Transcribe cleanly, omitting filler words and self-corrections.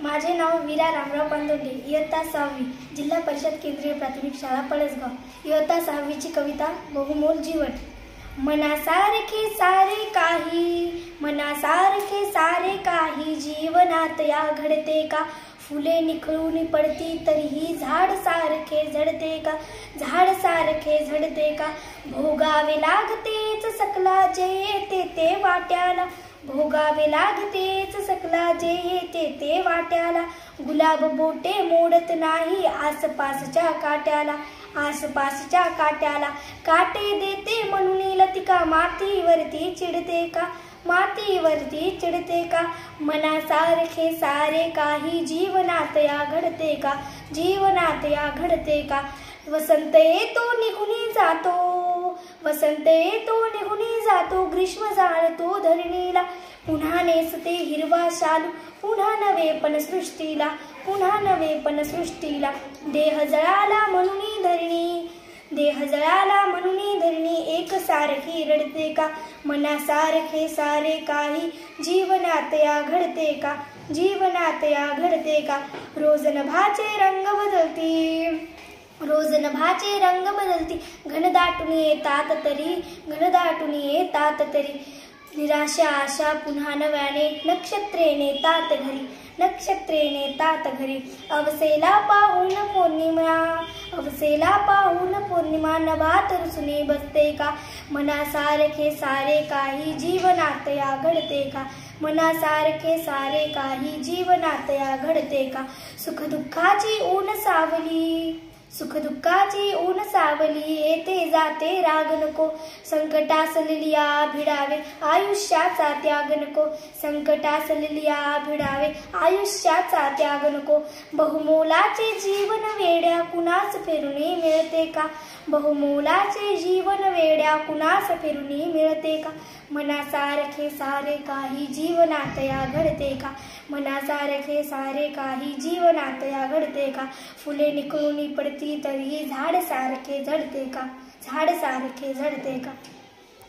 माझे नाव वीरा रामराव पांदोले, इयत्ता 6वी, जिल्हा परिषद केंद्रीय प्राथमिक शाळा पळसगाव. इयत्ता 6वीची कविता बहुमोल जीवन. मनासारखे सारे काही, मनासारखे सारे काही जीवनात या घडते का? फुले निखळून पडती तरीही झाड सारखे झडते का? झाड सारखे झडते का? भोगावे लागतेच सकला जे येते ते वाट्याला, भोगावे लागतेच सकला जे येते ते वाट्याला. गुलाब बोटे मोडत नाही आसपासच्या काट्याला, आसपासच्या काट्याला. काटे देते म्हणून लतिका मातीवरती चिडते का? मातीवरती चिडते का? मनासारखे सारे काही जीवनात या घडते का? जीवनात या घडते का? वसंत येतो निघून जातो, वसंत येतो निघून जातो, ग्रीष्म जाळतो धरणीला. पुन्हा नेसते हिरवा शालू, पुन्हा नवे पण सृष्टीला, पुन्हा नवे पण सृष्टीला. देह जळाला म्हणून धरणी, देह जळाला म्हणून धरणी एकसारखी रडते का? मनासारखे सारे काही जीवनात या घडते का? जीवनात या घडते का? रोज नभाचे रंग बदलती, रोज नभाचे रंग बदलती, घनदाटून येतात तरी, घनदाटून येतात तरी. निराशा आशा पुन्हा नव्याने नक्षत्रे नेतात घरी, नक्षत्रे नेतात घरी. अवसेला पाहून पौर्णिमा, अवसेला पाहून पौर्णिमा नभात रुसणे बसते का? मनासारखे सारे काही जीवनात या घडते का? मनासारखे सारे काही जीवनात या घडते का? सुखदुःखाची ऊन सावली, सुखदुःखाची ऊन सावली, येते जाते राग नको. संकटासलेली भिडावे आयुष्याचा त्याग नको, संकटासलेली भिडावे आयुष्याचा त्याग नको. बहुमोलाचे जीवन वेड्या कुणास फिरुनी मिळते का? बहुमोलाचे जीवन वेड्या कुणास फिरुनी मिळते का? मनासारखे सारे काही जीवनात या घडते का? मनासारखे सारे काही जीवनात या घडते का? फुले निखळून पडती तरीही झाड सारखे झडते का? झाड सारखे झडते का?